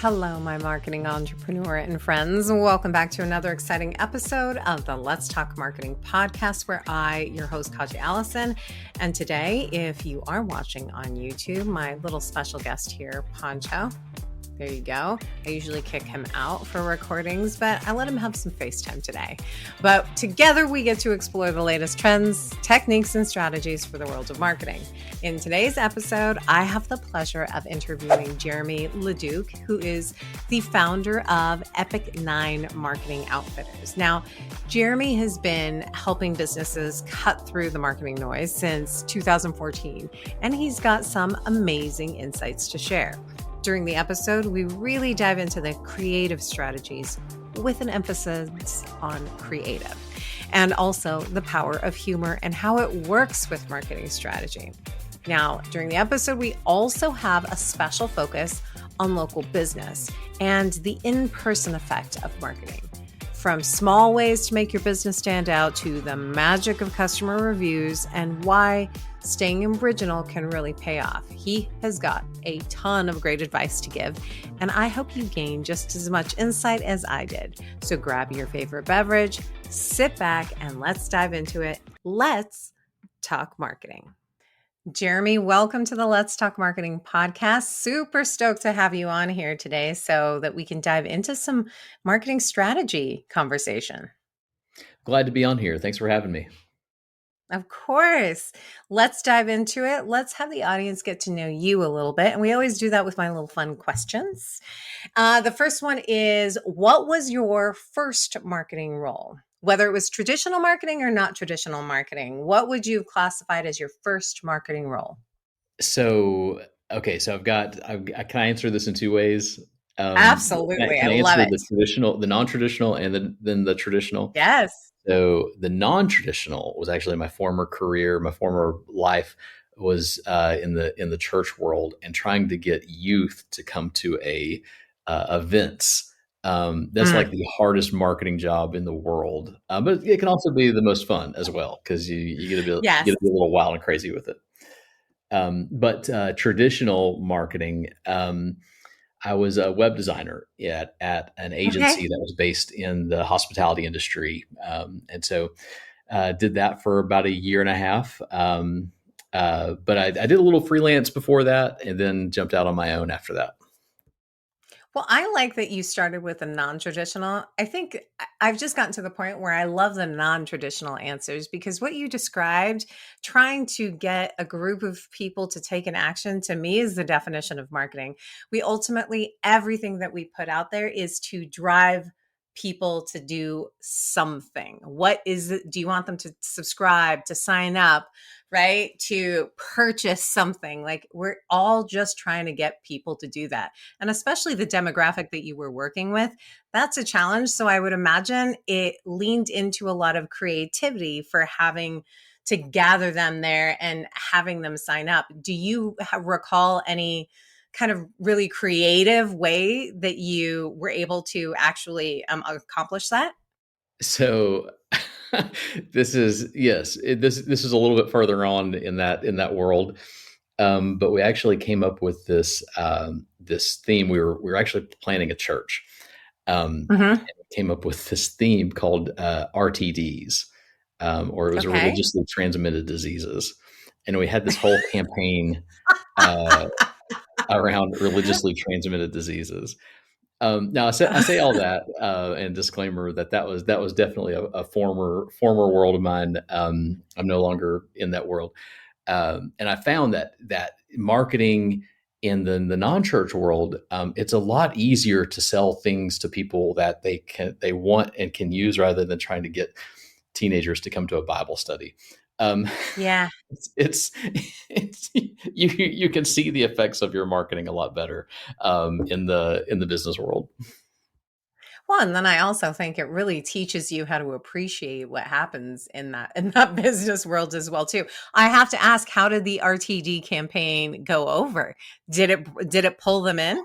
Hello, my marketing entrepreneur and friends. Welcome back to another exciting episode of the Let's Talk Marketing podcast, where I, your host, Katya Allison. And today, if you are watching on YouTube, my little special guest here, Poncho. There you go. I usually kick him out for recordings, but I let him have some FaceTime today. But together we get to explore the latest trends, techniques, and strategies for the world of marketing. In today's episode, I have the pleasure of interviewing Jeremy LaDuke, who is the founder of Epic 9 Marketing Outfitters. Now, Jeremy has been helping businesses cut through the marketing noise since 2014, and he's got some amazing insights to share. During the episode, we really dive into the creative strategies with an emphasis on creative, and also the power of humor and how it works with marketing strategy. Now, during the episode, we also have a special focus on local business and the in-person effect of marketing. From small ways to make your business stand out to the magic of customer reviews and why staying original can really pay off. He has got a ton of great advice to give, and I hope you gain just as much insight as I did. So grab your favorite beverage, sit back, and let's dive into it. Let's talk marketing. Jeremy, welcome to the Let's Talk Marketing podcast. Super stoked to have you on here today so that we can dive into some marketing strategy conversation. Glad to be on here. Thanks for having me. Of course. Let's dive into it. Let's have the audience get to know you a little bit. And we always do that with my little fun questions. The first one is, what was your first marketing role? Whether it was traditional marketing or not traditional marketing, what would you have classified as your first marketing role? So can I answer this in two ways? Absolutely. Can I love answer it. the traditional, the non-traditional, and then the traditional? Yes. So the non-traditional was actually my former career. My former life was in the church world and trying to get youth to come to events. That's like the hardest marketing job in the world, but it can also be the most fun as well because you get to be Yes. you get to be a little wild and crazy with it. But traditional marketing, I was a web designer at an agency that was based in the hospitality industry, and so did that for about a year and a half. But I did a little freelance before that, and then jumped out on my own after that. Well, I like that you started with a non-traditional. I think I've just gotten to the point where I love the non-traditional answers because what you described, trying to get a group of people to take an action, to me is the definition of marketing. We ultimately, everything that we put out there is to drive people to do something. What is it? Do you want them to subscribe, to sign up, right? To purchase something? Like, we're all just trying to get people to do that. And especially the demographic that you were working with, that's a challenge. So I would imagine it leaned into a lot of creativity for having to gather them there and having them sign up. Do you recall any kind of really creative way that you were able to actually accomplish that? So this is this is a little bit further on in that world, but we actually came up with this this theme. We were actually planning a church, and we came up with this theme called RTDs, or it was religiously transmitted diseases, and we had this whole campaign around religiously transmitted diseases. Now I say all that and disclaimer that was definitely a former world of mine. I'm no longer in that world, and I found that marketing in the non-church world, it's a lot easier to sell things to people that they want and can use rather than trying to get teenagers to come to a Bible study. Yeah. It's you can see the effects of your marketing a lot better in the business world. Well, and then I also think it really teaches you how to appreciate what happens in that business world as well too. I have to ask, how did the RTD campaign go over? Did it pull them in?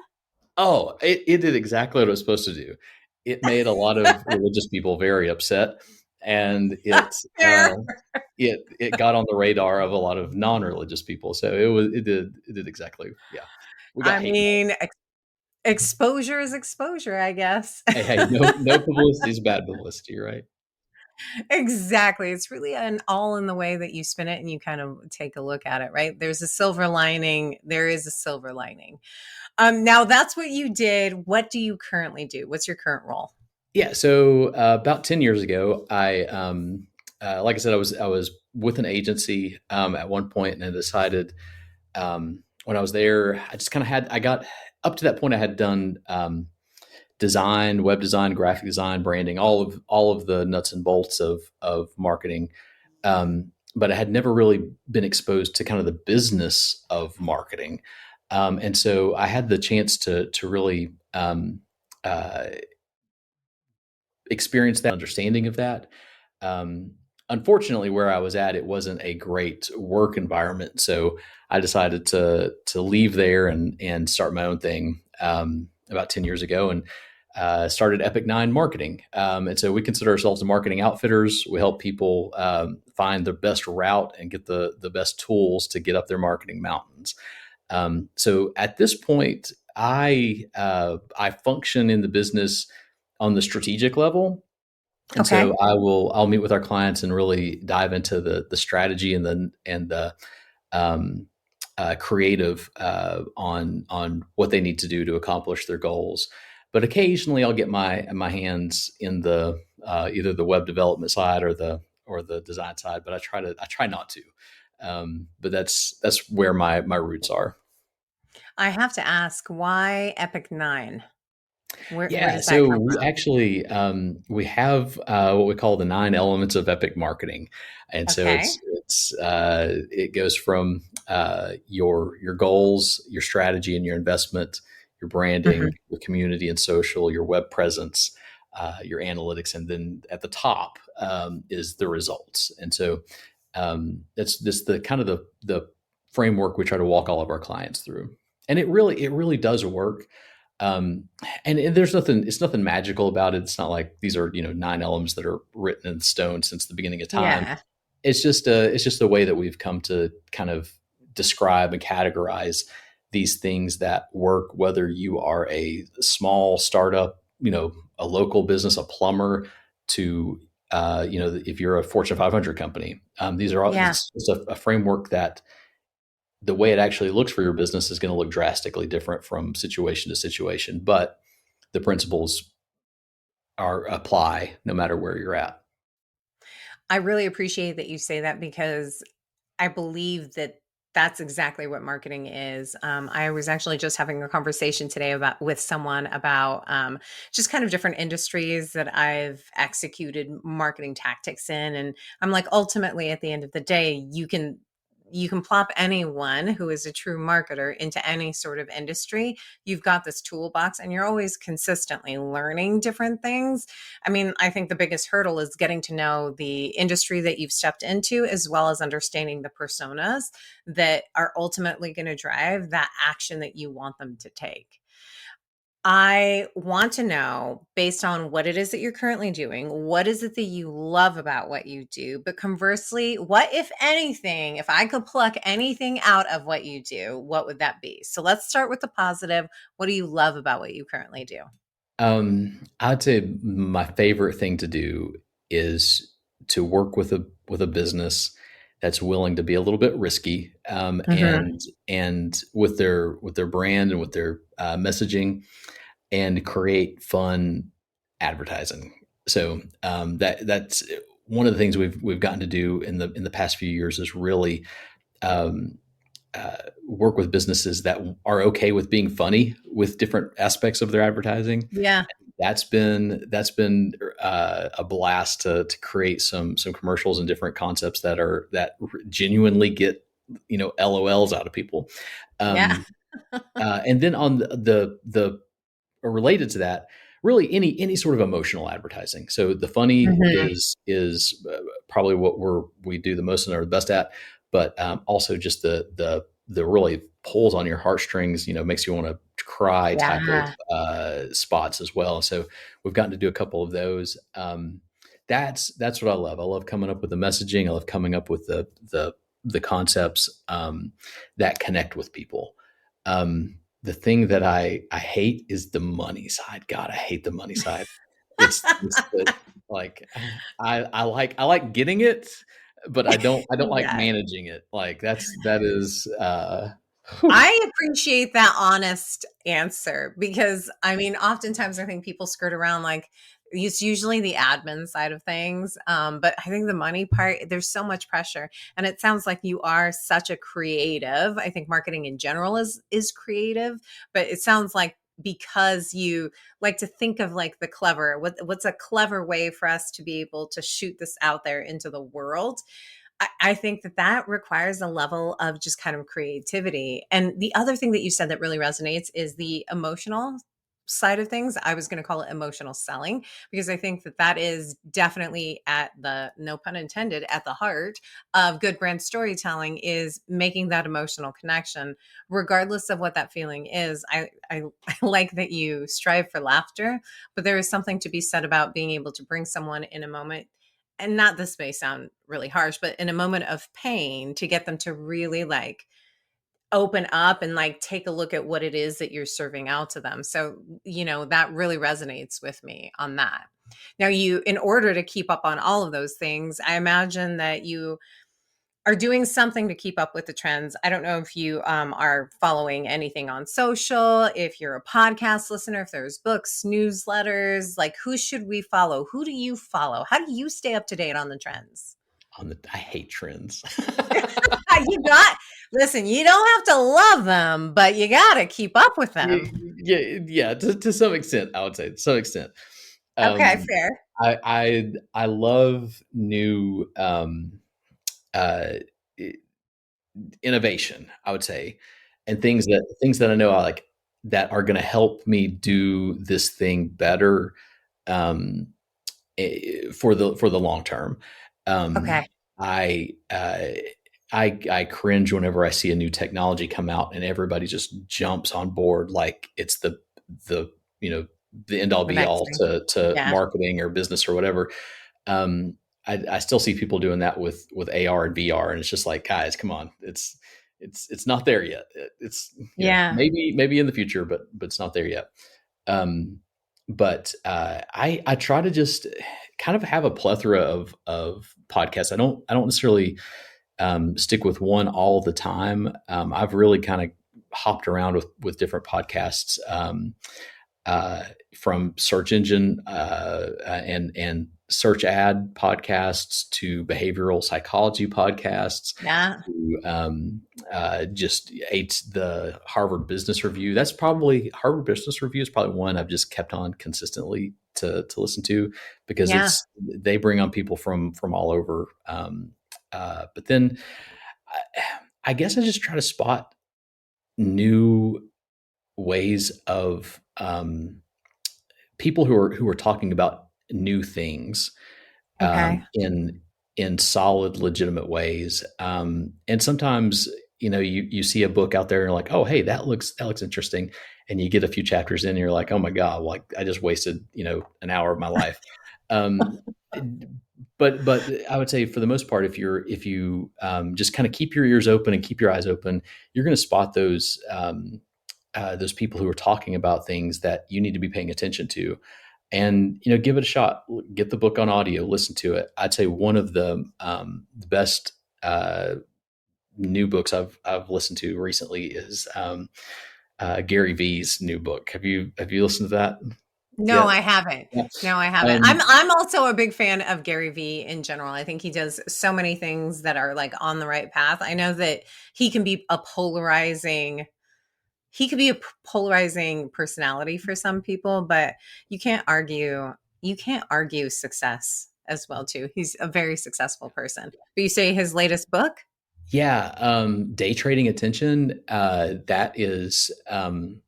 Oh, it did exactly what it was supposed to do. It made a lot of religious people very upset, and it got on the radar of a lot of non-religious people. So it did exactly. Yeah. I mean, Exposure is exposure, I guess. Hey, hey, no publicity is bad publicity, right? Exactly. It's really an all in the way that you spin it and you kind of take a look at it, right? There's a silver lining. There is a silver lining. Now that's what you did. What do you currently do? What's your current role? Yeah. So about 10 years ago, like I said, I was with an agency at one point, and I decided when I was there, I just kind of I got up to that point. I had done design, web design, graphic design, branding, all of the nuts and bolts of marketing. But I had never really been exposed to kind of the business of marketing, and so I had the chance to really uh, experience that understanding of that. Um, Unfortunately, where I was at, it wasn't a great work environment, so I decided to leave there and start my own thing about 10 years ago, and started Epic Nine Marketing. And so we consider ourselves the marketing outfitters. We help people find the best route and get the best tools to get up their marketing mountains. So at this point, I function in the business on the strategic level. And Okay. so I'll meet with our clients and really dive into the strategy and the um, creative on what they need to do to accomplish their goals. But occasionally I'll get my hands in the either the web development side or the design side. But I try not to. But that's where my roots are. I have to ask, why Epic Nine? Where Yeah, does that so come we from? actually we have what we call the 9 elements of epic marketing, and so Okay. it goes from your goals, your strategy, and your investment, your branding, Mhm. your community and social, your web presence, your analytics, and then at the top is the results. And so that's this the kind of the framework we try to walk all of our clients through, and it really does work. um, and there's nothing, it's nothing magical about it. It's not like these are 9 elements that are written in stone since the beginning of time. Yeah. It's just a way that we've come to kind of describe and categorize these things that work, whether you are a small startup, a local business, a plumber, to if you're a Fortune 500 company. These are all, Yeah. it's just a framework that the way it actually looks for your business is going to look drastically different from situation to situation, but the principles are apply no matter where you're at. I really appreciate that you say that because I believe that that's exactly what marketing is. I was actually just having a conversation today about with someone about just kind of different industries that I've executed marketing tactics in, and I'm like, ultimately, at the end of the day, you can plop anyone who is a true marketer into any sort of industry. You've got this toolbox and you're always consistently learning different things. I mean, I think the biggest hurdle is getting to know the industry that you've stepped into, as well as understanding the personas that are ultimately going to drive that action that you want them to take. I want to know, based on what it is that you're currently doing, what is it that you love about what you do? But conversely, what, if anything, if I could pluck anything out of what you do, what would that be? So let's start with the positive. What do you love about what you currently do? I'd say my favorite thing to do is to work with a business that's willing to be a little bit risky, Hmm. and with their brand and with their messaging, and create fun advertising. So that's one of the things we've gotten to do in the past few years is really um, work with businesses that are okay with being funny with different aspects of their advertising. Yeah. That's been a blast to create some commercials and different concepts that genuinely get LOLs out of people. Yeah. Um, and then on the related to that, really any sort of emotional advertising. So the funny Hmm. is probably what we do the most and are the best at, but also just the really pulls on your heartstrings, makes you want to cry type of Yeah. spots as well. So we've gotten to do a couple of those. That's what I love. I love coming up with the messaging. I love coming up with the concepts that connect with people. the thing that I hate is the money side. God, I hate the money side. It's the, like I like getting it, but I don't like Yeah. managing it. Like that is whew. I appreciate that honest answer because I mean, oftentimes I think people skirt around like it's usually the admin side of things. But I think the money part, there's so much pressure. And it sounds like you are such a creative. I think marketing in general is creative, but it sounds like because you like to think of like the clever, what's a clever way for us to be able to shoot this out there into the world. I think that that requires a level of just kind of creativity. And the other thing that you said that really resonates is the emotional side of things. I was going to call it emotional selling because I think that that is definitely at the, no pun intended, at the heart of good brand storytelling is making that emotional connection, regardless of what that feeling is. I like that you strive for laughter, but there is something to be said about being able to bring someone in a moment, and not, this may sound really harsh, but in a moment of pain to get them to really like open up and like take a look at what it is that you're serving out to them. So, that really resonates with me on that. Now, in order to keep up on all of those things, I imagine that you are doing something to keep up with the trends. I don't know if you are following anything on social, if you're a podcast listener, if there's books, newsletters, like who should we follow? Who do you follow? How do you stay up to date on the trends? I hate trends. You got, listen, you don't have to love them, but you got to keep up with them. Yeah. To some extent, I would say to some extent. Okay, Um, fair. I love new uh, innovation, I would say, and things that I know I like that are going to help me do this thing better um, for the long term. Okay. I I cringe whenever I see a new technology come out and everybody just jumps on board like it's the you know the end all The be next all thing. to Yeah. marketing or business or whatever. Um, I still see people doing that with AR and VR, and it's just like, guys, come on, it's not there yet. It's Yeah. maybe in the future, but it's not there yet. Um, but I try to just kind of have a plethora of podcasts. I don't necessarily stick with one all the time. I've really kind of hopped around with different podcasts. Uh, from search engine and search ad podcasts to behavioral psychology podcasts Yeah. to just ate the Harvard Business Review. Harvard Business Review is probably one I've just kept on consistently to listen to because Yeah. they bring on people from all over. But then I guess I just try to spot new ways of people who are talking about new things Okay. in solid, legitimate ways. And sometimes, you see a book out there and you're like, oh, hey, that looks interesting, and you get a few chapters in, and you're like, oh my god, like I just wasted an hour of my life. Um, but I would say for the most part, if you just kind of keep your ears open and keep your eyes open, you're going to spot those people who are talking about things that you need to be paying attention to, and give it a shot. Get the book on audio, listen to it. I'd say one of the best new books I've listened to recently is Gary Vee's new book. Have you listened to that No, yet? I haven't. Yeah. No, I haven't. I'm Um, I'm also a big fan of Gary Vee in general. I think he does so many things that are like on the right path. I know that he can be a polarizing he could be a polarizing personality for some people, but you can't argue success as well too. He's a very successful person. But you say his latest book? yeah, day trading attention. That is. I'm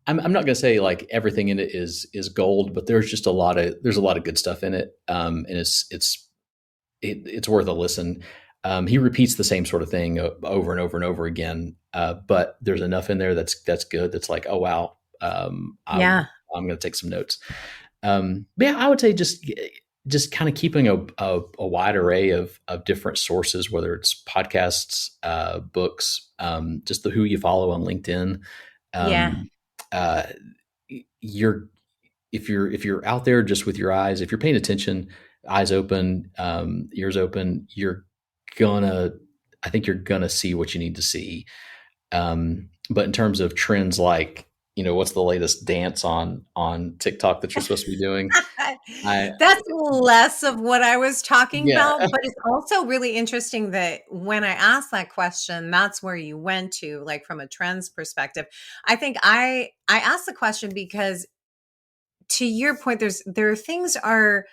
not going to say like everything in it is gold, but there's a lot of good stuff in it, and it's worth a listen. He repeats the same sort of thing over and over and over again, but there's enough in there that's good. That's like, oh wow, I'm Yeah. I'm going to take some notes. But yeah, I would say just kind of keeping a wide array of different sources, whether it's podcasts, books, just who you follow on LinkedIn. Yeah. Um, uh, you're if you're out there just with your eyes, if you're paying attention, eyes open, ears open, gonna I think you're gonna see what you need to see. But in terms of trends, like, what's the latest dance on TikTok that you're supposed to be doing? I That's less of what I was talking Yeah, about, but it's also really interesting that when I asked that question, that's where you went to, like from a trends perspective. I think I asked the question because to your point, there are things are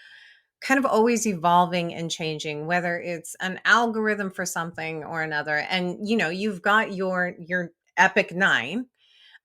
kind of always evolving and changing, whether it's an algorithm for something or another. And you've got your Epic 9.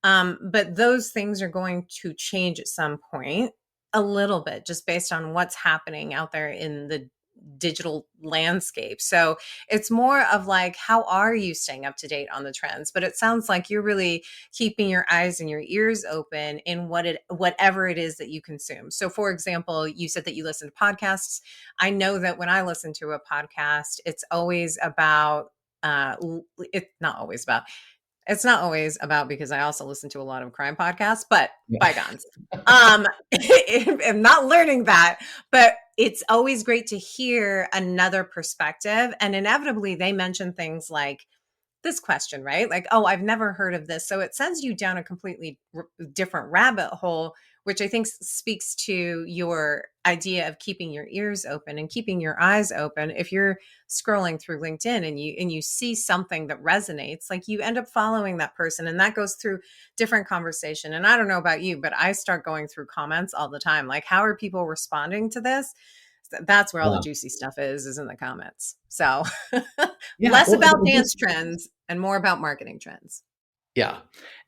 But those things are going to change at some point a little bit, just based on what's happening out there in the digital landscape. So it's more of like, how are you staying up to date on the trends? But it sounds like you're really keeping your eyes and your ears open in whatever it is that you consume. So for example, you said that you listen to podcasts. I know that when I listen to a podcast, it's always about it's not always about, because I also listen to a lot of crime podcasts, but yeah, bygones. I'm not learning that, but it's always great to hear another perspective. And inevitably, they mention things like this question, right? Like, oh, I've never heard of this. So it sends you down a completely different rabbit hole, which I think speaks to your idea of keeping your ears open and keeping your eyes open. If you're scrolling through LinkedIn and you see something that resonates, like you end up following that person, and that goes through different conversation. And I don't know about you, but I start going through comments all the time. Like, how are people responding to this? That's where all the yeah, juicy stuff is in the comments. So yeah. less Well, about and dance trends and more about marketing trends. yeah,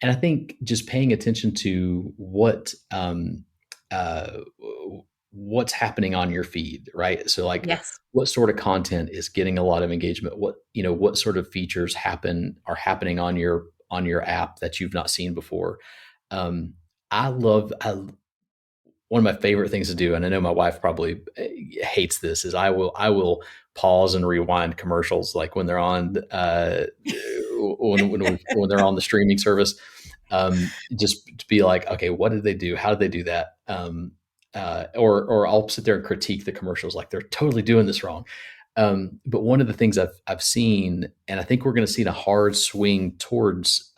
and I think just paying attention to uh, what's happening on your feed, right? So, like, Yes. what sort of content is getting a lot of engagement? What sort of features are happening on your app that you've not seen before? Um, I One of my favorite things to do, and I know my wife probably hates this, is I will pause and rewind commercials, like when they're on when they're on the streaming service, just to be like, okay, what did they do? How did they do that? Or I'll sit there and critique the commercials, like they're totally doing this wrong. But one of the things I've seen, and I think we're going to see a hard swing towards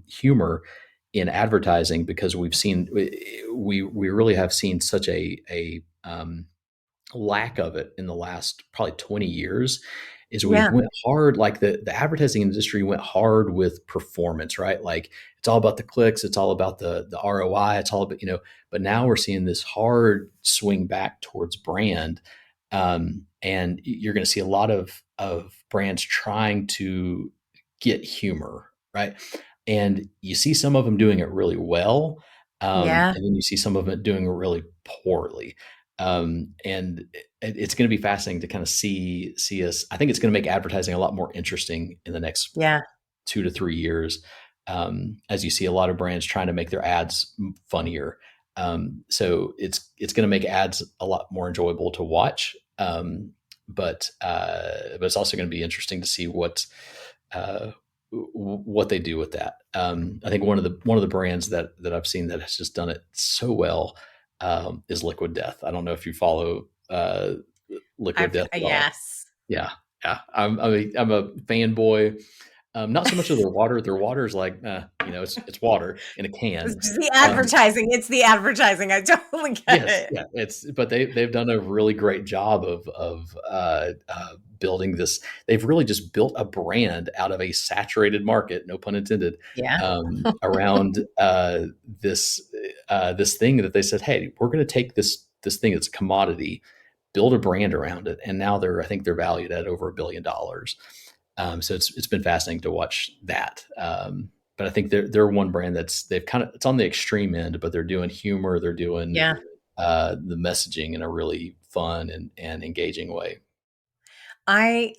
humor in advertising, because we really have seen such a lack of it in the last probably 20 years. Is we Yeah. went hard, like the advertising industry went hard with performance, right? Like, it's all about the clicks, it's all about the ROI, it's all about, but now we're seeing this hard swing back towards brand. And you're going to see a lot of brands trying to get humor, right? And you see some of them doing it really well, Yeah. and then you see some of it doing it really poorly. And it's going to be fascinating to kind of see us. I think it's going to make advertising a lot more interesting in the next Yeah. 2 to 3 years, as you see a lot of brands trying to make their ads funnier. So it's going to make ads a lot more enjoyable to watch. But it's also going to be interesting to see uh, what they do with that. I think one of the brands that I've seen that has just done it so well, is Liquid Death. I don't know if you follow Liquid Death at all. Yes. Yeah, yeah. I'm a fanboy. Not so much of their water. Their water is like, it's water in a can. It's the Um, advertising. It's the advertising. I totally get Yes, it. yeah, but they've done a really great job of building this. They've really just built a brand out of a saturated market, no pun intended, Yeah. around this thing that they said, hey, we're going to take this thing that's a commodity, build a brand around it, and now I think they're valued at over $1 billion. So it's been fascinating to watch that. But I think they're one brand it's on the extreme end, but they're doing humor, they're doing Yeah. the messaging in a really fun and engaging way. I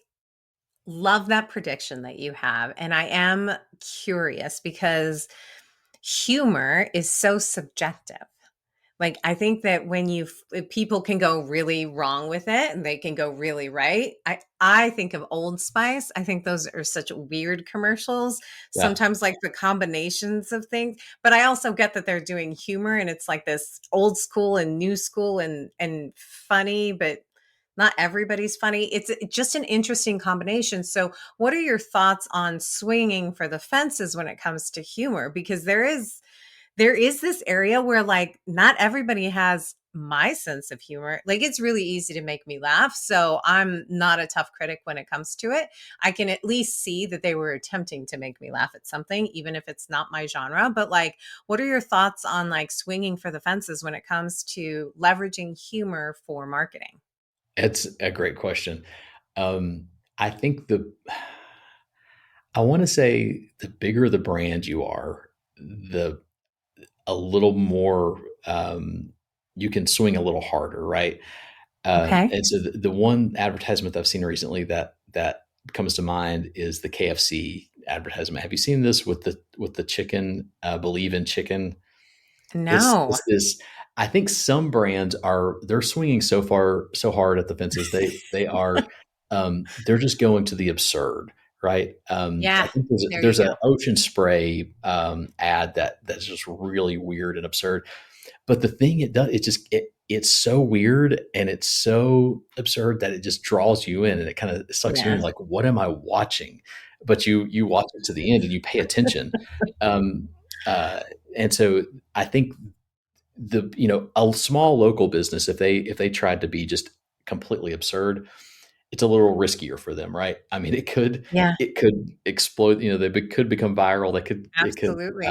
love that prediction that you have. And I am curious because humor is so subjective. Like, I think that when people can go really wrong with it and they can go really right. I think of Old Spice. I think those are such weird commercials. Yeah. Sometimes like the combinations of things, but I also get that they're doing humor and it's like this old school and new school and funny, but not everybody's funny. It's just an interesting combination. So, what are your thoughts on swinging for the fences when it comes to humor? Because there is this area where like not everybody has my sense of humor. Like it's really easy to make me laugh. So I'm not a tough critic when it comes to it. I can at least see that they were attempting to make me laugh at something, even if it's not my genre. But like, what are your thoughts on like swinging for the fences when it comes to leveraging humor for marketing? It's a great question. I think I want to say the bigger the brand you are, the a little more you can swing a little harder, right? Okay. And so the one advertisement I've seen recently that comes to mind is the KFC advertisement. Have you seen this with the chicken? Believe in chicken. No. It's this. I think some brands they're swinging so far so hard at the fences. They are they're just going to the absurd, right? I Yeah. think There you there's an go. ocean spray ad that's just really weird and absurd. But the thing it does, it's so weird and it's so absurd that it just draws you in and it kind of sucks you in. Yeah. Like, what am I watching? But you watch it to the end and you pay attention. Um, uh, and so I think a small local business, if they tried to be just completely absurd, it's a little riskier for them, right? I mean, Yeah. it could explode. They could become viral. It could Absolutely.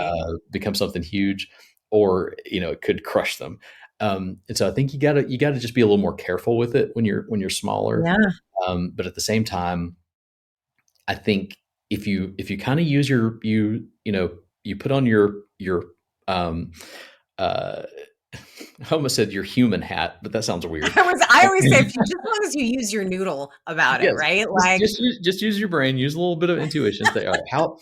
become something huge, or it could crush them. And so I think you gotta just be a little more careful with it when you're smaller. Yeah. But at the same time, I think if you kind of use you put on your um, uh, I almost said your human hat, but that sounds weird. I always say if you just as long as you use your noodle about it, Yes, right? just Like, just use your brain, use a little bit of intuition. Say, all right,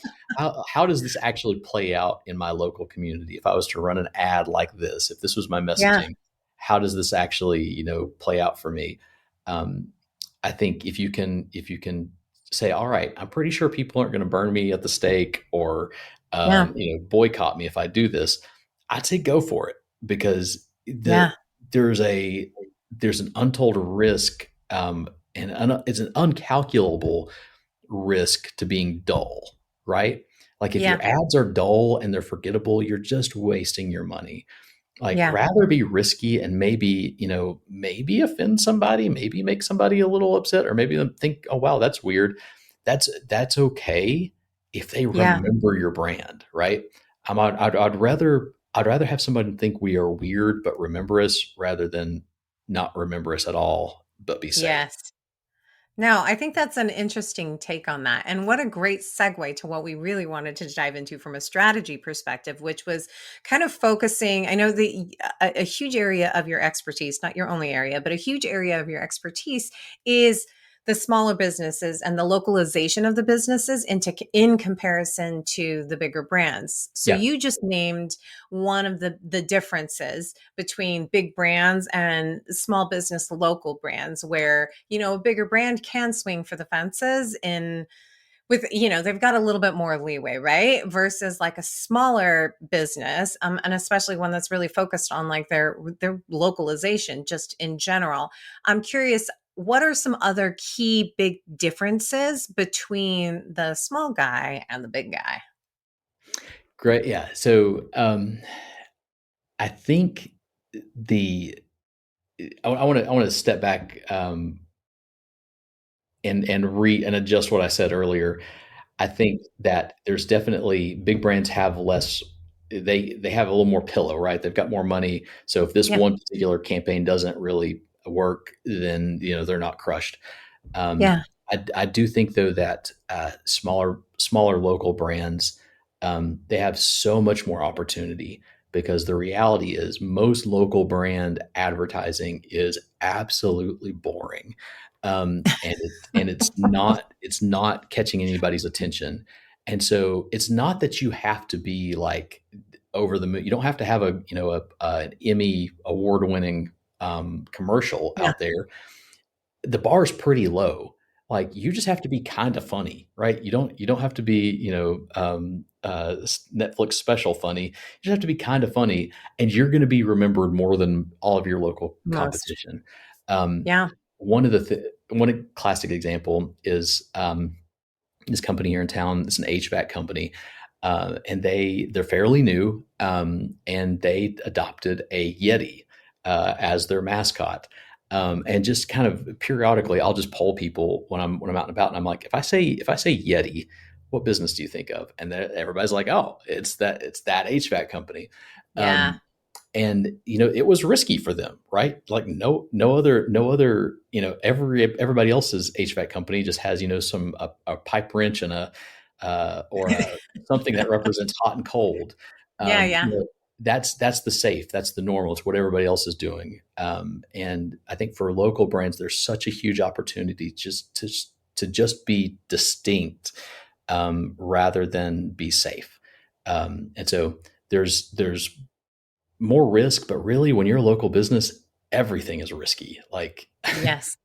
how does this actually play out in my local community? If I was to run an ad like this, if this was my yeah, messaging, how does this actually play out for me? Um, I think if you can say, all right, I'm pretty sure people aren't going to burn me at the stake or yeah, boycott me if I do this. I'd say go for it because yeah, there's a there's an untold risk and it's an uncalculable risk to being dull, right? Like if yeah, your ads are dull and they're forgettable, you're just wasting your money. Like yeah, rather be risky and maybe offend somebody, maybe make somebody a little upset, or maybe them think, oh wow, that's weird. That's okay if they yeah, remember your brand, right? I'd rather have somebody think we are weird but remember us rather than not remember us at all but be safe. yes. No, I think that's an interesting take on that. And what a great segue to what we really wanted to dive into from a strategy perspective, which was kind of focusing. I know a huge area of your expertise, not your only area, but a huge area of your expertise is the smaller businesses and the localization of the businesses in comparison to the bigger brands. So Yeah. you just named one of the differences between big brands and small business local brands where a bigger brand can swing for the fences in with they've got a little bit more leeway, right, versus like a smaller business, and especially one that's really focused on like their localization just in general. I'm curious, what are some other key big differences between the small guy and the big guy? Great. Yeah. So I think the I want to step back and adjust what I said earlier. I think that there's definitely big brands have less. They have a little more pillow, right? They've got more money. So if this Yeah, one particular campaign doesn't really work, then they're not crushed. Um, yeah, I do think though that smaller local brands they have so much more opportunity because the reality is most local brand advertising is absolutely boring, and it's not catching anybody's attention. And so it's not that you have to be like over the moon. You don't have to have an Emmy award winning commercial Yeah. out there. The bar is pretty low. Like you just have to be kind of funny, right? You don't have to be, Netflix special funny. You just have to be kind of funny, and you're going to be remembered more than all of your local Most. competition. Um, Yeah. one classic example is this company here in town. It's an HVAC company, and they're fairly new, and they adopted a Yeti as their mascot. And just kind of periodically, I'll just poll people when I'm out and about, and I'm like, if I say Yeti, what business do you think of? And then everybody's like, oh, it's that HVAC company. Yeah. Um, and it was risky for them, right? Like no other everybody else's HVAC company just has some a pipe wrench and something that represents hot and cold. Yeah. um, Yeah. you know, that's the safe, that's the normal, it's what everybody else is doing. And I think for local brands there's such a huge opportunity just to just be distinct, rather than be safe. And so there's more risk, but really when you're a local business, everything is risky. Like Yes.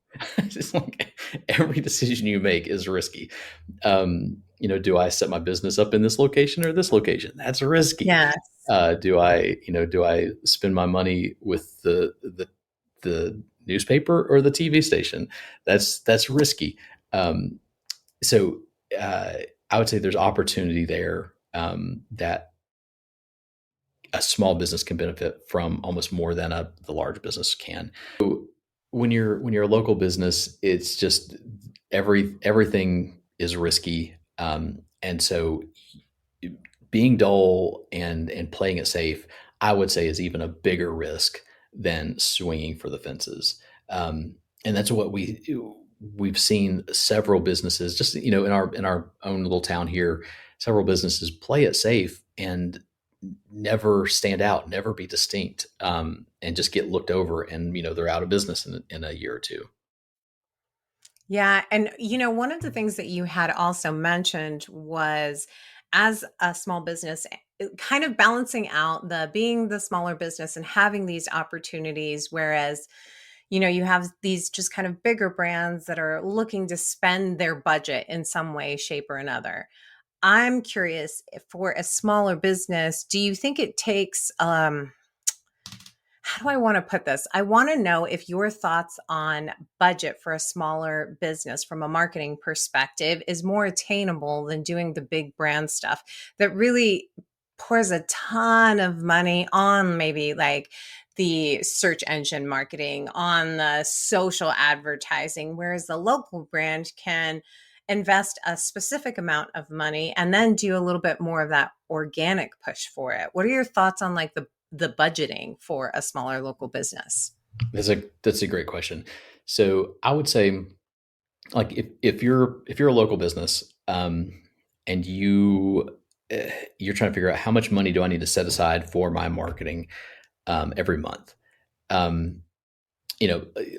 just like every decision you make is risky. Do I set my business up in this location or this location? That's risky. Yes. Do I spend my money with the newspaper or the TV station? That's risky. Um, so uh, I would say there's opportunity there, that a small business can benefit from almost more than the large business can. So when you're a local business, it's just everything is risky, and so being dull and playing it safe, I would say, is even a bigger risk than swinging for the fences. And that's what we've seen several businesses, just in our own little town here, several businesses play it safe and never stand out, never be distinct, and just get looked over, and they're out of business in a year or two. Yeah. And, one of the things that you had also mentioned was as a small business, kind of balancing out the being the smaller business and having these opportunities, whereas, you have these just kind of bigger brands that are looking to spend their budget in some way, shape, or another. I'm curious if for a smaller business, do you think it takes, how do I want to put this? I want to know if your thoughts on budget for a smaller business from a marketing perspective is more attainable than doing the big brand stuff that really pours a ton of money on maybe like the search engine marketing, on the social advertising, whereas the local brand can invest a specific amount of money and then do a little bit more of that organic push for it. What are your thoughts on like the budgeting for a smaller local business? That's a great question. So I would say, like, if you're a local business, and you're trying to figure out how much money do I need to set aside for my marketing, every month. um,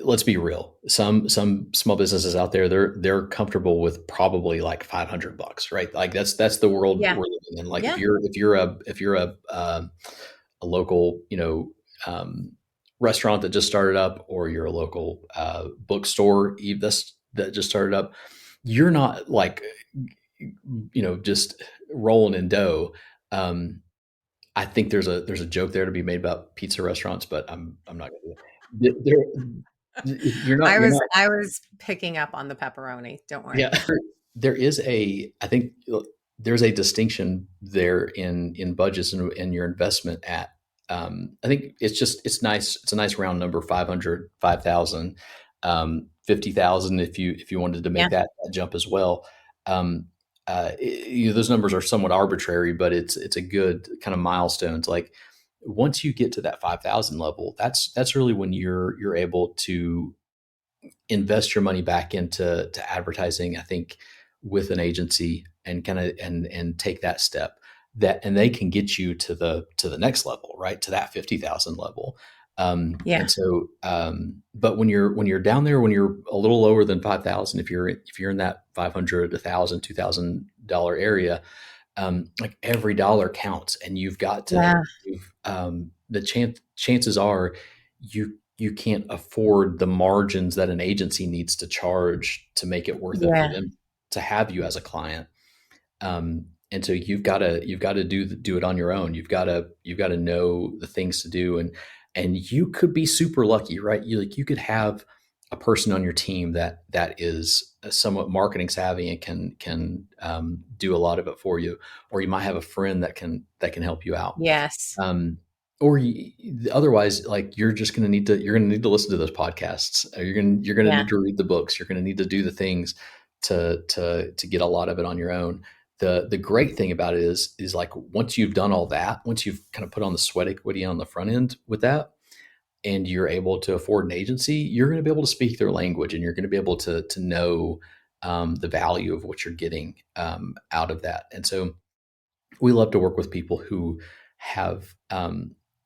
let's be real. Some small businesses out there, they're comfortable with probably like $500, right? Like that's the world Yeah. we're living in. Like if Yeah. you're a local, restaurant that just started up, or you're a local bookstore that just started up, you're not like just rolling in dough. Um, I think there's a joke there to be made about pizza restaurants, but I'm not going to do it. You're not I you're was not I was picking up on the pepperoni. Don't worry. Yeah. There is I think there's a distinction there in budgets and your investment at. I think it's nice. It's a nice round number, 500, 5,000, 50,000 if you wanted to Yeah. make that jump as well. Um, those numbers are somewhat arbitrary, but it's a good kind of milestones. Like once you get to that 5,000 level, that's really when you're able to invest your money back into advertising, I think, with an agency, and kind of and take that step, and they can get you to the next level, right, to that 50,000 level. Yeah. And so, but when you're down there, when you're a little lower than 5,000, if you're in that 500, 1,000, $2,000 area, like every dollar counts, and you've got to, Yeah. chances are you can't afford the margins that an agency needs to charge to make it worth it for Yeah. them to have you as a client. And so you've got to do it on your own. You've got to know the things to do, and you could be super lucky, right? You could have a person on your team that is somewhat marketing savvy and can do a lot of it for you, or you might have a friend that can help you out. Yes. Um, or otherwise, like you're gonna need to listen to those podcasts. You're gonna Yeah. need to read the books. You're gonna need to do the things to get a lot of it on your own. The great thing about it is like once you've done all that, once you've kind of put on the sweat equity on the front end with that, and you're able to afford an agency, you're going to be able to speak their language, and you're going to be able to know the value of what you're getting out of that. And so we love to work with people have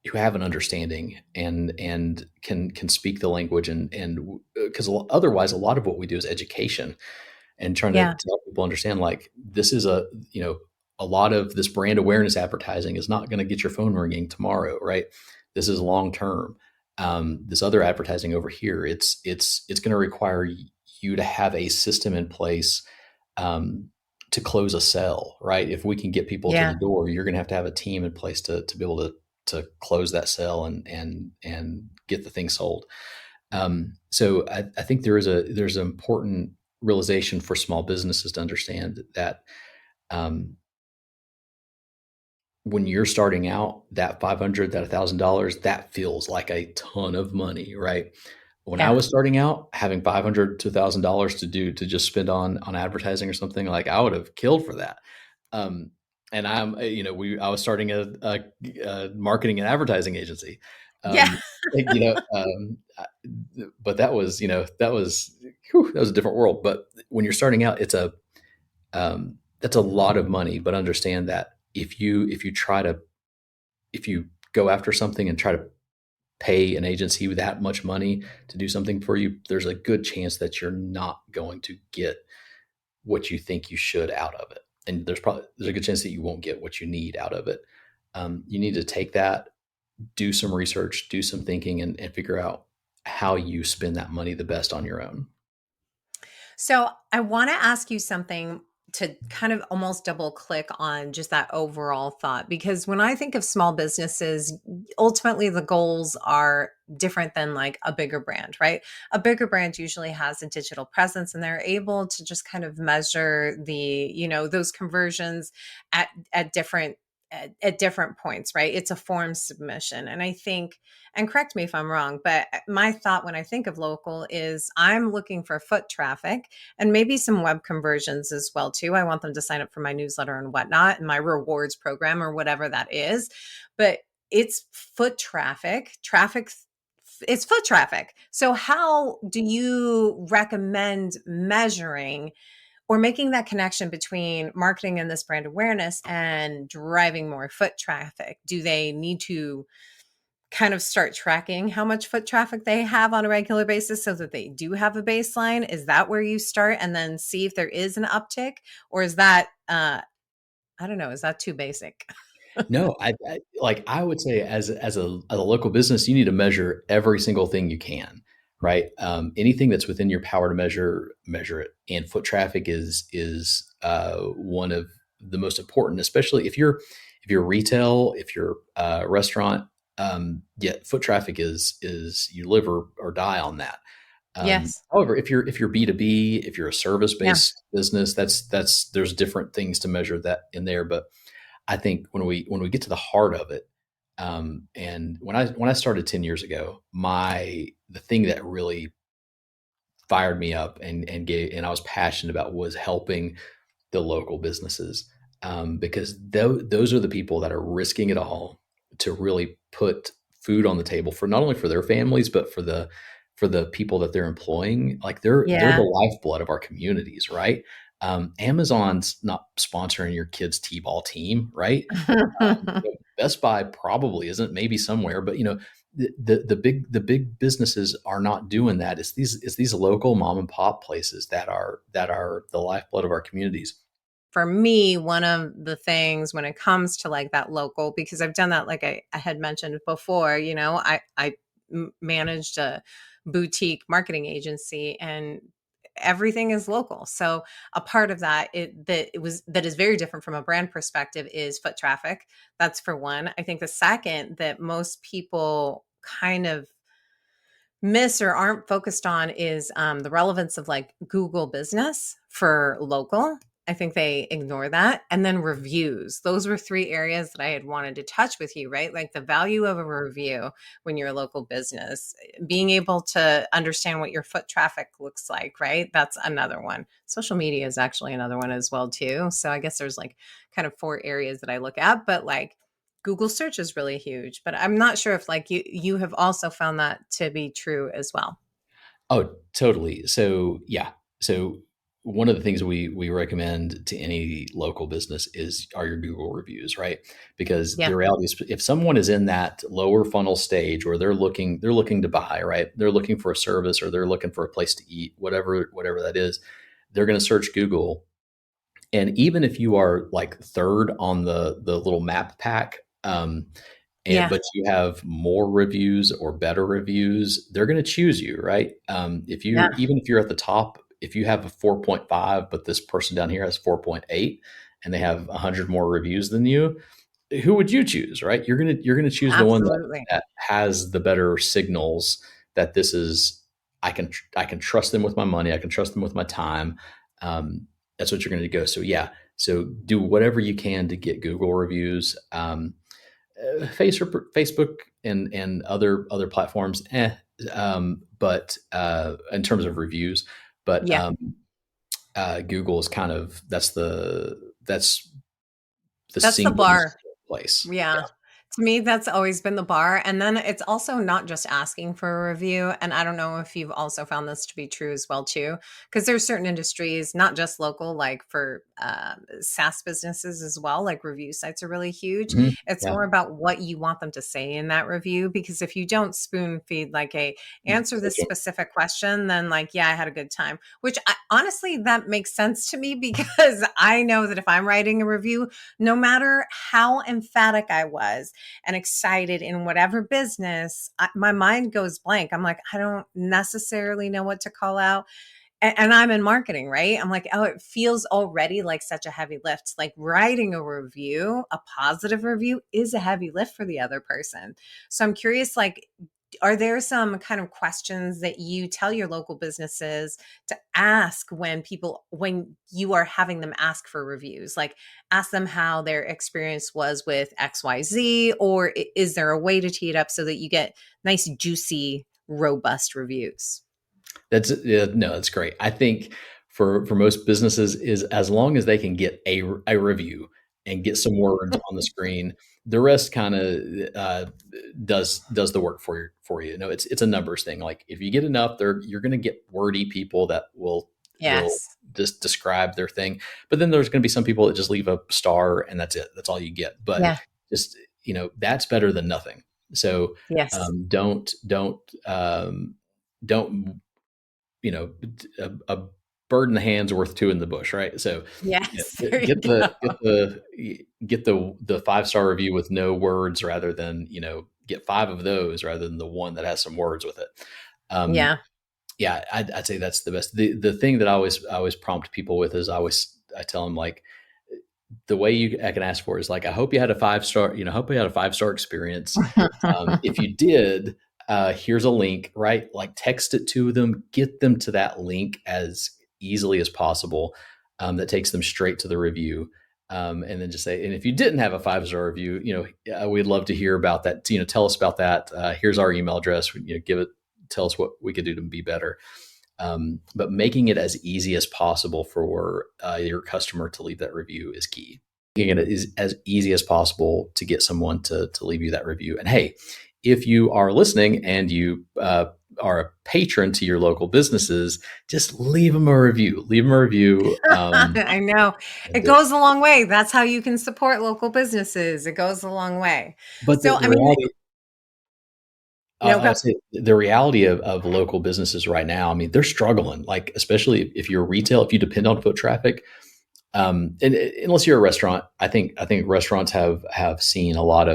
who have an understanding and can speak the language, and because otherwise a lot of what we do is education and trying to Yeah. help people understand, like, this is a lot of this brand awareness advertising is not going to get your phone ringing tomorrow, right? This is long term. This other advertising over here, it's going to require you to have a system in place um, to close a sale, right? If we can get people to the Yeah. door, you're going to have a team in place to be able to close that sale and get the thing sold. So I think there's an important realization for small businesses to understand that um, when you're starting out, that 500, that $1,000, that feels like a ton of money, right? When I Yeah. was starting out, having 500 to $1,000 to just spend on advertising or something, like, I would have killed for that. Um, and I was starting a marketing and advertising agency. Yeah. Um, but that was a different world. But when you're starting out, that's a lot of money. But understand that if you go after something and try to pay an agency that much money to do something for you, there's a good chance that you're not going to get what you think you should out of it, and there's a good chance that you won't get what you need out of it. You need to take that, do some research, do some thinking, and figure out how you spend that money the best on your own. So I want to ask you something to kind of almost double click on just that overall thought. Because when I think of small businesses, ultimately the goals are different than like a bigger brand, right? A bigger brand usually has a digital presence and they're able to just kind of measure those conversions at different at different points, right? It's a form submission. And I think, and correct me if I'm wrong, but my thought when I think of local is I'm looking for foot traffic and maybe some web conversions as well too. I want them to sign up for my newsletter and whatnot and my rewards program or whatever that is. But it's foot traffic, it's foot traffic. So how do you recommend measuring or making that connection between marketing and this brand awareness and driving more foot traffic? Do they need to kind of start tracking how much foot traffic they have on a regular basis so that they do have a baseline? Is that where you start and then see if there is an uptick? Or is that, I don't know, is that too basic? No, I would say as a local business, you need to measure every single thing you can, right? Anything that's within your power to measure it. And foot traffic is one of the most important, especially if you're retail, if you're a restaurant. Yeah, foot traffic is you live or die on that. Yes. However, if you're B2B, if you're a service Yeah. based business, that's there's different things to measure that in there. But I think when we get to the heart of it, and when I started 10 years ago, the thing that really fired me up and I was passionate about was helping the local businesses, because those are the people that are risking it all to really put food on the table for not only for their families but for the people that they're employing. Like, they're Yeah. the lifeblood of our communities, right? Amazon's not sponsoring your kids' t-ball team, right? Best Buy probably isn't, maybe somewhere, but the big businesses are not doing that. It's these local mom and pop places that are the lifeblood of our communities. for me, one of the things when it comes to like that local, because I've done that, like I had mentioned before, I managed a boutique marketing agency, and everything is local. So a part of that that is very different from a brand perspective is foot traffic. That's for one. I think the second that most people kind of miss or aren't focused on is the relevance of like Google Business for local. I think they ignore that. And then reviews. Those were three areas that I had wanted to touch with you, right? Like the value of a review when you're a local business, being able to understand what your foot traffic looks like, right? That's another one. Social media is actually another one as well, too. So I guess there's like kind of four areas that I look at, but like Google search is really huge, but I'm not sure if like you have also found that to be true as well. Oh, totally. So yeah. So one of the things we recommend to any local business are your Google reviews, right? Because Yeah. the reality is, if someone is in that lower funnel stage where they're looking to buy, right? They're looking for a service, or they're looking for a place to eat, whatever that is, they're going to search Google. And even if you are like third on the little map pack, Yeah. but you have more reviews or better reviews, they're going to choose you, right? Yeah. Even if you're at the top, if you have a 4.5, but this person down here has 4.8, and they have 100 more reviews than you, who would you choose, right? You're gonna choose the one Absolutely. that has the better signals, that this is, I can trust them with my money, I can trust them with my time. Um, that's what you're going to go. So yeah, so do whatever you can to get Google reviews. Facebook and other platforms, but in terms of reviews, but Yeah. Google is kind of, that's the That's the single bar. place. Yeah. To me, that's always been the bar. And then it's also not just asking for a review. And I don't know if you've also found this to be true as well, too, because there's certain industries, not just local, like for SaaS businesses as well, like review sites are really huge. Mhm. It's Yeah. more about what you want them to say in that review, because if you don't spoon feed like a answer this specific question, then like, yeah, I had a good time, which honestly, that makes sense to me because I know that if I'm writing a review, no matter how emphatic I was and excited in whatever business, my mind goes blank. I'm like, I don't necessarily know what to call out. And I'm in marketing, right? I'm like, oh, it feels already like such a heavy lift. Like writing a review, a positive review is a heavy lift for the other person. So I'm curious, like, are there some kind of questions that you tell your local businesses to ask when you are having them ask for reviews? Like ask them how their experience was with XYZ, or is there a way to tee it up so that you get nice, juicy, robust reviews? That's yeah, no, that's great. I think for most businesses, is as long as they can get a review and get some words on the screen, the rest kind of does the work for you. No, it's a numbers thing. Like if you get enough, you're going to get wordy people that will Yes. just describe their thing. But then there's going to be some people that just leave a star and that's it. That's all you get. But Yeah. just, that's better than nothing. So Yes. don't a bird in the hand's worth two in the bush, right? So Yes. There you get the go. the 5-star review with no words, rather than get 5 of those rather than the one that has some words with it. Um, Yeah. yeah, I'd say that's the best. The thing that I always prompt people with is, I tell them, like, the way I can ask for is like, I hope you had a 5-star, hope you had a 5-star experience. If you did, here's a link, right? Like text it to them, get them to that link as easily as possible. That takes them straight to the review. And then just say, and if you didn't have a 5-star review, we'd love to hear about that. Tell us about that. Here's our email address. Tell us what we could do to be better. But making it as easy as possible for your customer to leave that review is key. Making it as easy as possible to get someone to leave you that review. And hey, if you are listening and you are a patron to your local businesses, just leave them a review. Leave them a review. I know. It goes a long way. That's how you can support local businesses. It goes a long way. But So, the I mean, reality, go. I'll say the reality of local businesses right now, I mean, they're struggling. Like, especially if you're retail, if you depend on foot traffic, And unless you're a restaurant, I think restaurants have seen a lot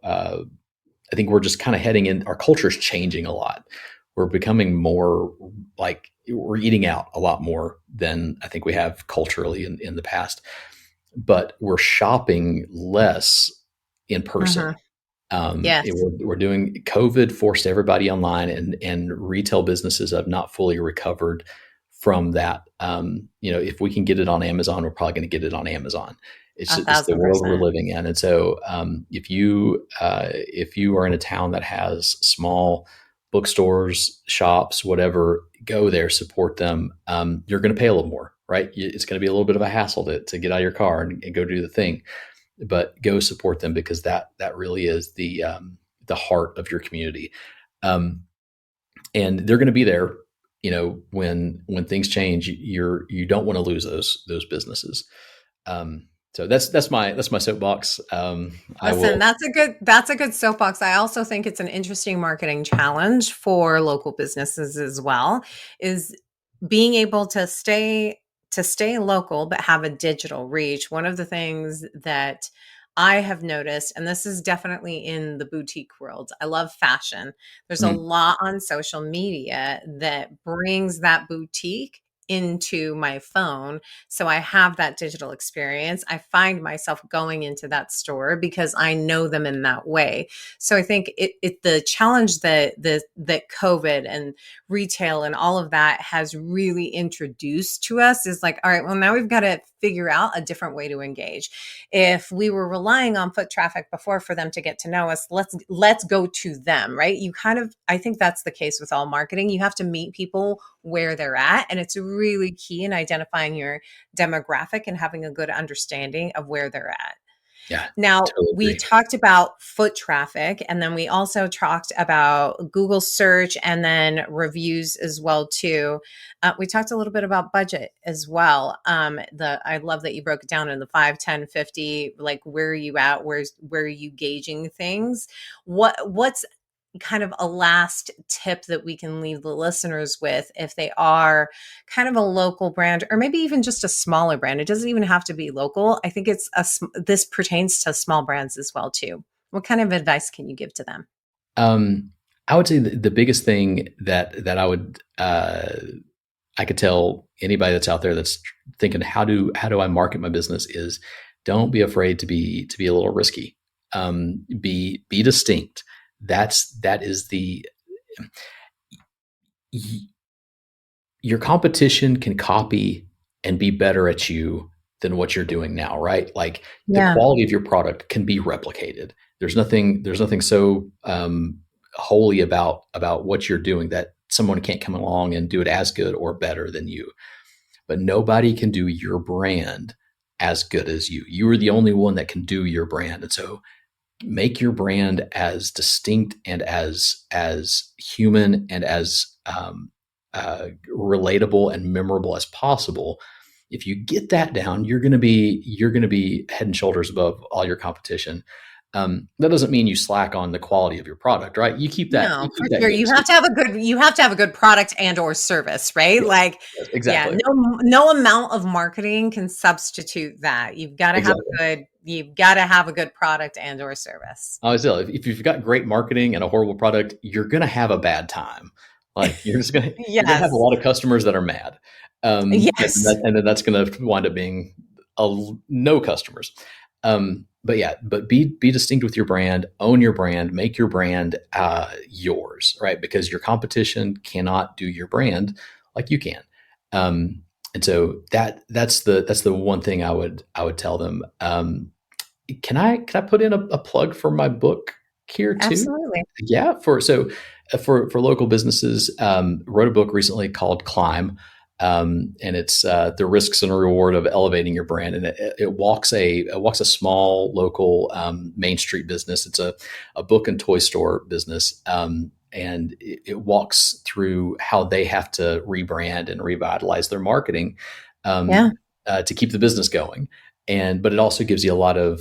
I think we're just kind of heading in. Our culture is changing a lot. We're becoming more like we're eating out a lot more than I think we have culturally in the past. But we're shopping less in person. Hmm. Yes. We're doing COVID forced everybody online, and retail businesses have not fully recovered from that. If we can get it on Amazon, we're probably going to get it on Amazon. A It's the thousand world we're percent. living in, and so if you are in a town that has small bookstores, shops, whatever, go there, support them. You're going to pay a little more, right? It's going to be a little bit of a hassle to get out of your car and go do the thing, but go support them because that really is the heart of your community. Um, and they're going to be there, when things change. You don't want to lose those businesses. So that's my soapbox. I Listen, will. that's a good soapbox. I also think it's an interesting marketing challenge for local businesses as well, is being able to stay local but have a digital reach. One of the things that I have noticed, and this is definitely in the boutique world, I love fashion. There's a Mm, lot on social media that brings that boutique into my phone, so I have that digital experience. I find myself going into that store because I know them in that way. So I think the challenge that COVID and retail and all of that has really introduced to us is like, all right, well, now we've got to figure out a different way to engage. If we were relying on foot traffic before for them to get to know us, let's go to them, right? I think that's the case with all marketing. You have to meet people where they're at, and it's really key in identifying your demographic and having a good understanding of where they're at. yeah, Now, totally we agree. talked about foot traffic, and then we also talked about Google search and then reviews as well too. We talked a little bit about budget as well. I love that you broke it down in the 5, 10, 50. Like, where are you at? Where are you gauging things? What's kind of a last tip that we can leave the listeners with if they are kind of a local brand, or maybe even just a smaller brand? It doesn't even have to be local. I think this pertains to small brands as well too. What kind of advice can you give to them? Um, I would say the biggest thing that I could tell anybody that's out there that's thinking how do I market my business is don't be afraid to be a little risky. Be distinct. That is the your competition can copy and be better at you than what you're doing now, right? Like the Yeah. quality of your product can be replicated. There's nothing so holy about what you're doing that someone can't come along and do it as good or better than you. But nobody can do your brand as good as you. You are the only one that can do your brand. And so make your brand as distinct and as human and as relatable and memorable as possible. If you get that down, you're going to be head and shoulders above all your competition. That doesn't mean you slack on the quality of your product, right? You keep that No, you for keep that sure. game. You have to have a good product and or service, right? Yes, Like, yes, yeah, exactly, no amount of marketing can substitute that. exactly. You've got to have a good product and or service. I always tell if you've got great marketing and a horrible product, you're going to have a bad time. Like you're gonna have a Yes. lot of customers that are mad, Yes. and then that's going to wind up being no customers. But yeah, but be distinct with your brand, own your brand, make your brand yours, right? Because your competition cannot do your brand like you can. And so that's the one thing I would tell them. Can I put in a plug for my book here too? Absolutely. Yeah, for local businesses, wrote a book recently called Climb, and it's the risks and reward of elevating your brand, and it walks a small local Main Street business. It's a book and toy store business, and it walks through how they have to rebrand and revitalize their marketing Yeah. to keep the business going. But it also gives you a lot of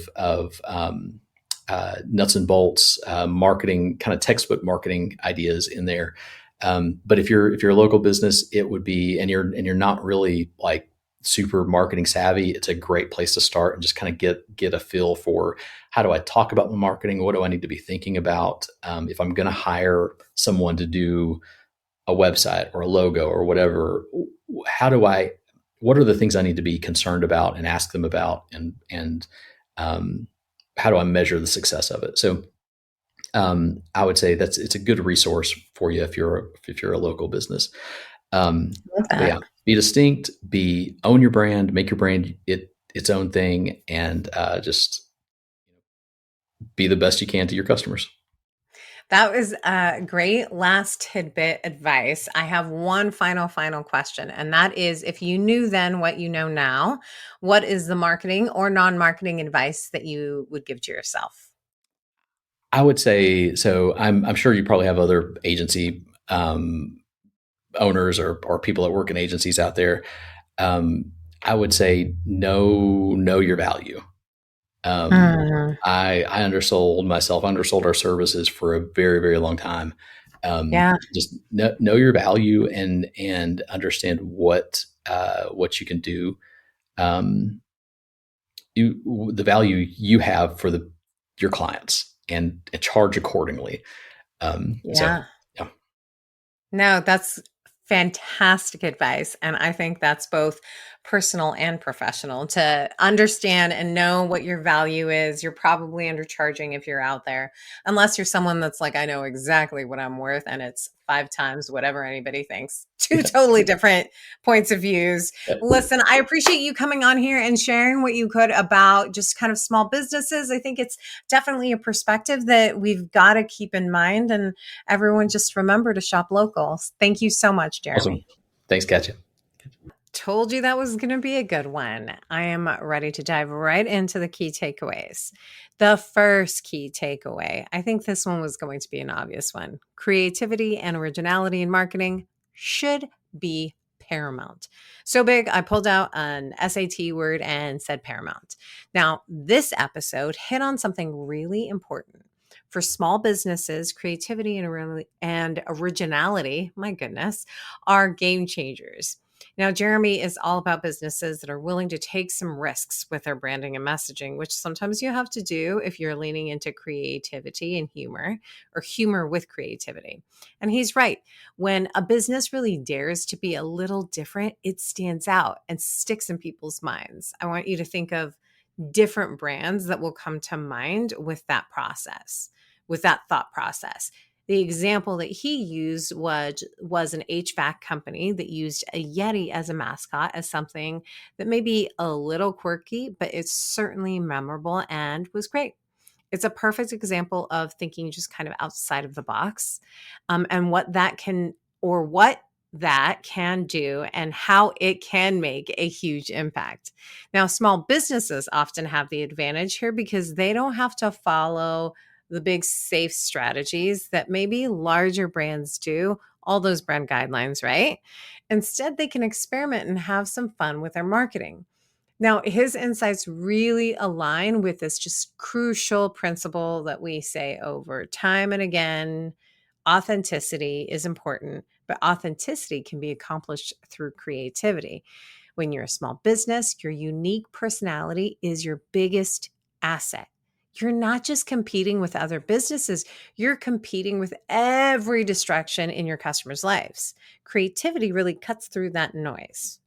nuts and bolts marketing, kind of textbook marketing ideas in there. But if you're a local business, it would be, and you're not really like super marketing savvy, it's a great place to start and just kind of get a feel for how do I talk about my marketing? What do I need to be thinking about? If I'm going to hire someone to do a website or a logo or whatever, how do I, what are the things I need to be concerned about and ask them about? And how do I measure the success of it? So I would say it's a good resource for you if you're a local business. Love But that. yeah, be distinct, own your brand, make your brand its own thing, and just be the best you can to your customers. That was great last tidbit advice. I have one final question, and that is if you knew then what you know now, what is the marketing or non marketing advice that you would give to yourself? I would say so. I'm sure you probably have other agency owners or people that work in agencies out there. I would say know your value. Mm, I undersold myself, undersold our services for a very, very long time. yeah. Just know your value and understand what you can do. Um, the value you have for your clients and charge accordingly. So Yeah. yeah, No, that's fantastic advice. And I think that's both personal and professional to understand and know what your value is. You're probably undercharging if you're out there, unless you're someone that's like, I know exactly what I'm worth and it's 5 times whatever anybody thinks. Two yeah. totally different points of views. Listen, I appreciate you coming on here and sharing what you could about just kind of small businesses. I think it's definitely a perspective that we've got to keep in mind. And everyone just remember to shop local. Thank you so much, Awesome. Jeremy. Thanks, Katya. Told you that was going to be a good one. I am ready to dive right into the key takeaways. The first key takeaway, I think this one was going to be an obvious one. Creativity and originality in marketing should be paramount. So big, I pulled out an SAT word and said paramount. Now, this episode hit on something really important. For small businesses, creativity and originality, my goodness, are game changers. Now, Jeremy is all about businesses that are willing to take some risks with their branding and messaging, which sometimes you have to do if you're leaning into creativity and humor or humor with creativity. And he's right. When a business really dares to be a little different, it stands out and sticks in people's minds. I want you to think of different brands that will come to mind with that process, with that thought process. The example that he used was an HVAC company that used a Yeti as a mascot, as something that may be a little quirky, but it's certainly memorable and was great. It's a perfect example of thinking just kind of outside of the box, and what that can do and how it can make a huge impact. Now, small businesses often have the advantage here because they don't have to follow the big safe strategies that maybe larger brands do, all those brand guidelines, right? Instead, they can experiment and have some fun with their marketing. Now, his insights really align with this just crucial principle that we say over time and again. Authenticity is important, but authenticity can be accomplished through creativity. When you're a small business, your unique personality is your biggest asset. You're not just competing with other businesses, you're competing with every distraction in your customers' lives. Creativity really cuts through that noise.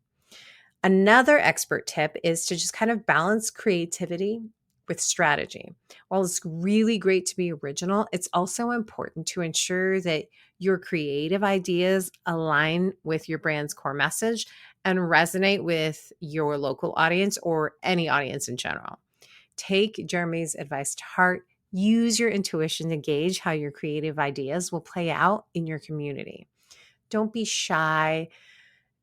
Another expert tip is to just kind of balance creativity with strategy. While it's really great to be original, it's also important to ensure that your creative ideas align with your brand's core message and resonate with your local audience or any audience in general. Take Jeremy's advice to heart. Use your intuition to gauge how your creative ideas will play out in your community. Don't be shy.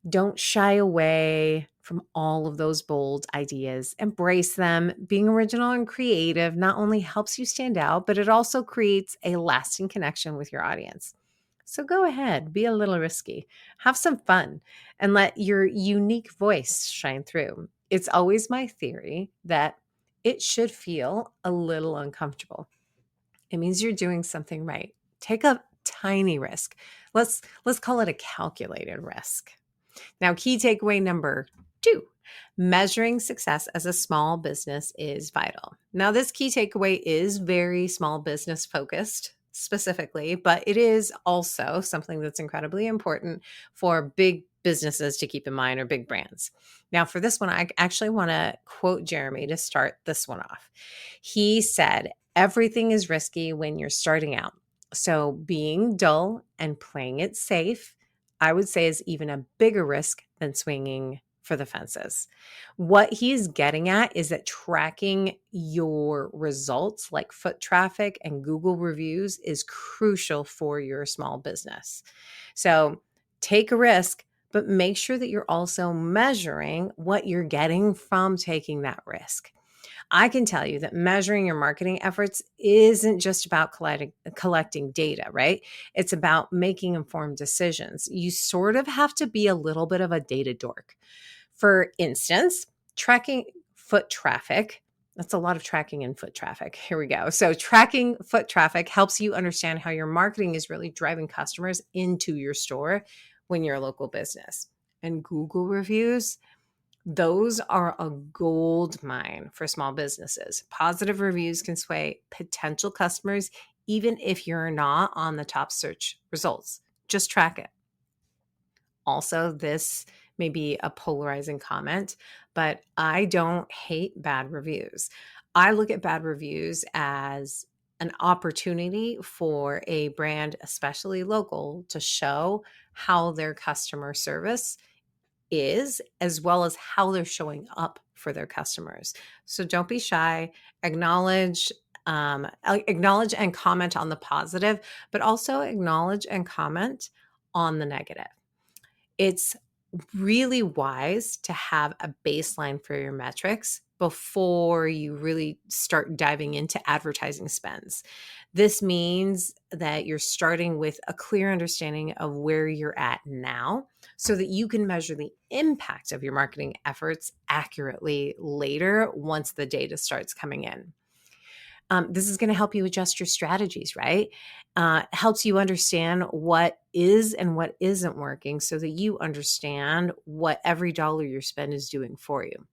Don't shy away from all of those bold ideas. Embrace them. Being original and creative not only helps you stand out, but it also creates a lasting connection with your audience. So go ahead, be a little risky, have some fun, and let your unique voice shine through. It's always my theory that it should feel a little uncomfortable. It means you're doing something right. Take a tiny risk. Let's call it a calculated risk. Now, key takeaway number 2, measuring success as a small business is vital. Now, this key takeaway is very small business focused specifically, but it is also something that's incredibly important for big businesses to keep in mind, or big brands. Now, for this one, I actually want to quote Jeremy to start this one off. He said, "Everything is risky when you're starting out. So being dull and playing it safe, I would say, is even a bigger risk than swinging for the fences." What he's getting at is that tracking your results like foot traffic and Google reviews is crucial for your small business. So take a risk, but make sure that you're also measuring what you're getting from taking that risk. I can tell you that measuring your marketing efforts isn't just about collecting data, right? It's about making informed decisions. You sort of have to be a little bit of a data dork. For instance, tracking foot traffic. That's a lot of tracking in foot traffic. Here we go. So tracking foot traffic helps you understand how your marketing is really driving customers into your store when you're a local business. And Google reviews, those are a gold mine for small businesses. Positive reviews can sway potential customers, even if you're not on the top search results. Just track it. Also, this may be a polarizing comment, but I don't hate bad reviews. I look at bad reviews as an opportunity for a brand, especially local, to show how their customer service is, as well as how they're showing up for their customers. So don't be shy. Acknowledge and comment on the positive, but also acknowledge and comment on the negative. It's really wise to have a baseline for your metrics before you really start diving into advertising spends. This means that you're starting with a clear understanding of where you're at now so that you can measure the impact of your marketing efforts accurately later once the data starts coming in. This is going to help you adjust your strategies, right? Helps you understand what is and what isn't working so that you understand what every dollar you spend is doing for you.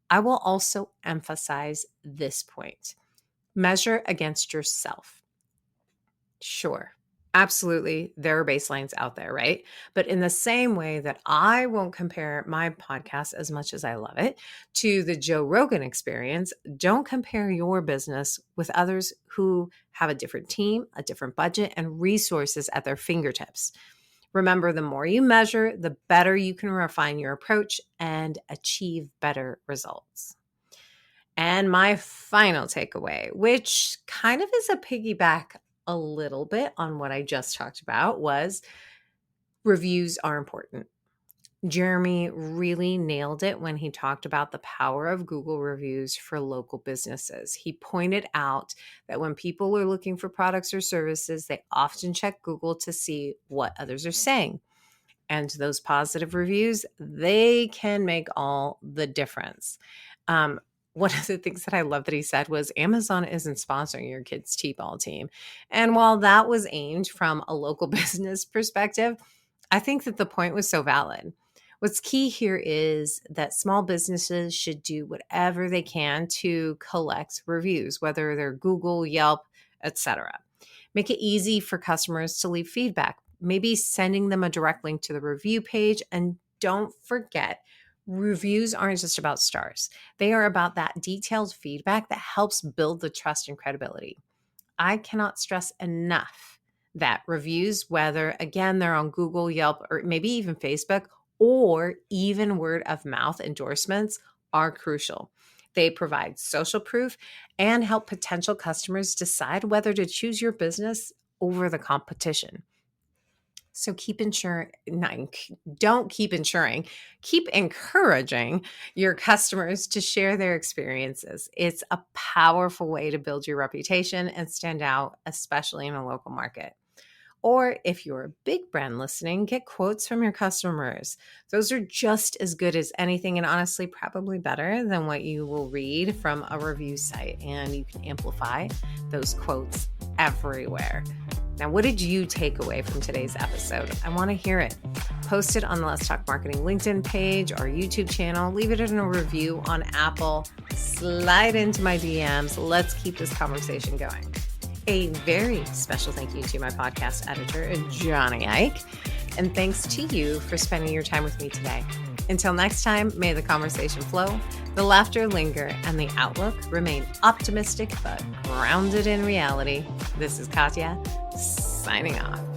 I will also emphasize this point. Measure against yourself. Sure, absolutely, there are baselines out there, right? But in the same way that I won't compare my podcast, as much as I love it, to the Joe Rogan experience, don't compare your business with others who have a different team, a different budget, and resources at their fingertips. Remember, the more you measure, the better you can refine your approach and achieve better results. And my final takeaway, which kind of is a piggyback a little bit on what I just talked about, was reviews are important. Jeremy really nailed it when he talked about the power of Google reviews for local businesses. He pointed out that when people are looking for products or services, they often check Google to see what others are saying. And those positive reviews, they can make all the difference. One of the things that I love that he said was Amazon isn't sponsoring your kids' T-ball team. And while that was aimed from a local business perspective, I think that the point was so valid. What's key here is that small businesses should do whatever they can to collect reviews, whether they're Google, Yelp, etc. Make it easy for customers to leave feedback, maybe sending them a direct link to the review page. And don't forget, reviews aren't just about stars. They are about that detailed feedback that helps build the trust and credibility. I cannot stress enough that reviews, whether again they're on Google, Yelp, or maybe even Facebook, or even word of mouth endorsements, are crucial. They provide social proof and help potential customers decide whether to choose your business over the competition. So don't keep ensuring, keep encouraging your customers to share their experiences. It's a powerful way to build your reputation and stand out, especially in a local market. Or if you're a big brand listening, get quotes from your customers. Those are just as good as anything, and honestly, probably better than what you will read from a review site. And you can amplify those quotes everywhere. Now, what did you take away from today's episode? I want to hear it. Post it on the Let's Talk Marketing LinkedIn page or YouTube channel. Leave it in a review on Apple. Slide into my DMs. Let's keep this conversation going. A very special thank you to my podcast editor, Johnny Ike. And thanks to you for spending your time with me today. Until next time, may the conversation flow, the laughter linger, and the outlook remain optimistic but grounded in reality. This is Katya, signing off.